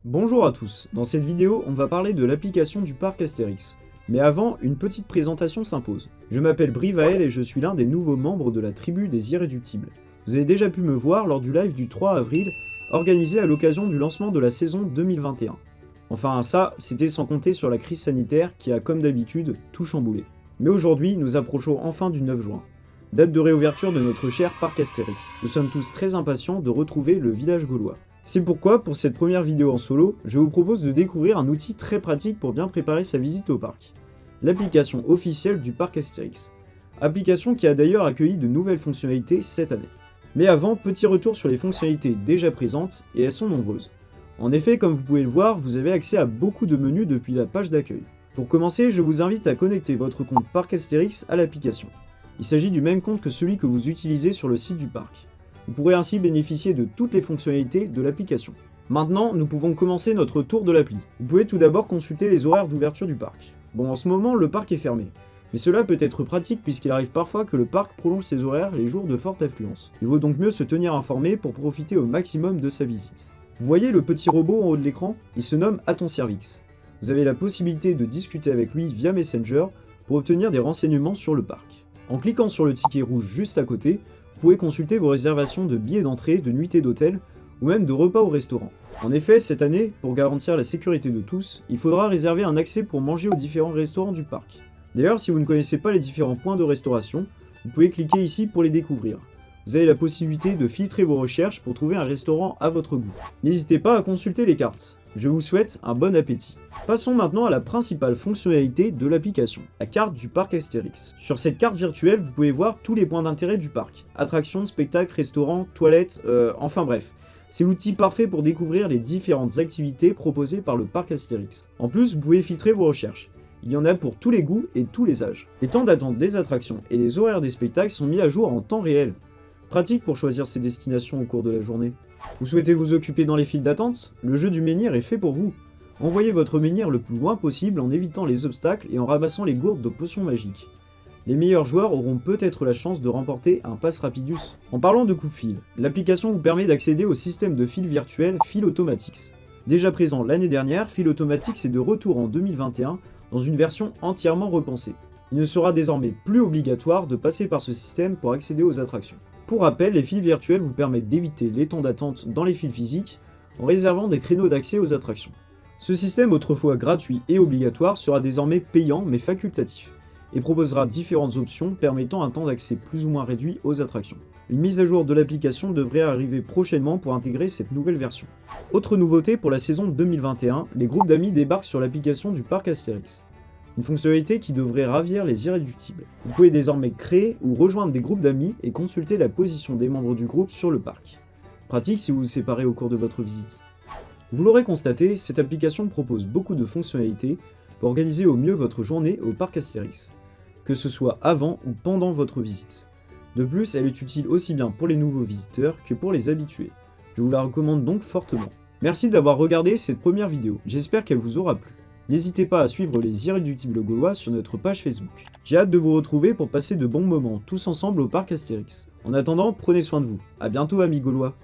Bonjour à tous, dans cette vidéo on va parler de l'application du parc Astérix. Mais avant, une petite présentation s'impose. Je m'appelle Brivael et je suis l'un des nouveaux membres de la tribu des Irréductibles. Vous avez déjà pu me voir lors du live du 3 avril, organisé à l'occasion du lancement de la saison 2021. Enfin ça, c'était sans compter sur la crise sanitaire qui a comme d'habitude tout chamboulé. Mais aujourd'hui, nous approchons enfin du 9 juin, date de réouverture de notre cher parc Astérix. Nous sommes tous très impatients de retrouver le village gaulois. C'est pourquoi, pour cette première vidéo en solo, je vous propose de découvrir un outil très pratique pour bien préparer sa visite au parc. L'application officielle du parc Astérix. Application qui a d'ailleurs accueilli de nouvelles fonctionnalités cette année. Mais avant, petit retour sur les fonctionnalités déjà présentes, et elles sont nombreuses. En effet, comme vous pouvez le voir, vous avez accès à beaucoup de menus depuis la page d'accueil. Pour commencer, je vous invite à connecter votre compte Parc Astérix à l'application. Il s'agit du même compte que celui que vous utilisez sur le site du parc. Vous pourrez ainsi bénéficier de toutes les fonctionnalités de l'application. Maintenant, nous pouvons commencer notre tour de l'appli. Vous pouvez tout d'abord consulter les horaires d'ouverture du parc. Bon, en ce moment, le parc est fermé. Mais cela peut être pratique puisqu'il arrive parfois que le parc prolonge ses horaires les jours de forte affluence. Il vaut donc mieux se tenir informé pour profiter au maximum de sa visite. Vous voyez le petit robot en haut de l'écran? Il se nomme À ton service. Vous avez la possibilité de discuter avec lui via Messenger pour obtenir des renseignements sur le parc. En cliquant sur le ticket rouge juste à côté, vous pouvez consulter vos réservations de billets d'entrée, de nuitées d'hôtel ou même de repas au restaurant. En effet, cette année, pour garantir la sécurité de tous, il faudra réserver un accès pour manger aux différents restaurants du parc. D'ailleurs, si vous ne connaissez pas les différents points de restauration, vous pouvez cliquer ici pour les découvrir. Vous avez la possibilité de filtrer vos recherches pour trouver un restaurant à votre goût. N'hésitez pas à consulter les cartes. Je vous souhaite un bon appétit. Passons maintenant à la principale fonctionnalité de l'application, la carte du parc Astérix. Sur cette carte virtuelle, vous pouvez voir tous les points d'intérêt du parc. Attractions, spectacles, restaurants, toilettes, enfin bref. C'est l'outil parfait pour découvrir les différentes activités proposées par le parc Astérix. En plus, vous pouvez filtrer vos recherches. Il y en a pour tous les goûts et tous les âges. Les temps d'attente des attractions et les horaires des spectacles sont mis à jour en temps réel. Pratique pour choisir ses destinations au cours de la journée. Vous souhaitez vous occuper dans les files d'attente? Le jeu du menhir est fait pour vous. Envoyez votre menhir le plus loin possible en évitant les obstacles et en ramassant les gourdes de potions magiques. Les meilleurs joueurs auront peut-être la chance de remporter un pass Rapidus. En parlant de coupe-fil, l'application vous permet d'accéder au système de fil virtuel Fil Automatix. Déjà présent l'année dernière, Fil Automatix est de retour en 2021 dans une version entièrement repensée. Il ne sera désormais plus obligatoire de passer par ce système pour accéder aux attractions. Pour rappel, les fils virtuels vous permettent d'éviter les temps d'attente dans les fils physiques en réservant des créneaux d'accès aux attractions. Ce système, autrefois gratuit et obligatoire, sera désormais payant mais facultatif et proposera différentes options permettant un temps d'accès plus ou moins réduit aux attractions. Une mise à jour de l'application devrait arriver prochainement pour intégrer cette nouvelle version. Autre nouveauté pour la saison 2021, les groupes d'amis débarquent sur l'application du parc Astérix. Une fonctionnalité qui devrait ravir les irréductibles. Vous pouvez désormais créer ou rejoindre des groupes d'amis et consulter la position des membres du groupe sur le parc. Pratique si vous vous séparez au cours de votre visite. Vous l'aurez constaté, cette application propose beaucoup de fonctionnalités pour organiser au mieux votre journée au parc Astérix, que ce soit avant ou pendant votre visite. De plus, elle est utile aussi bien pour les nouveaux visiteurs que pour les habitués. Je vous la recommande donc fortement. Merci d'avoir regardé cette première vidéo, j'espère qu'elle vous aura plu. N'hésitez pas à suivre les Irréductibles Gaulois sur notre page Facebook. J'ai hâte de vous retrouver pour passer de bons moments tous ensemble au parc Astérix. En attendant, prenez soin de vous. A bientôt amis Gaulois.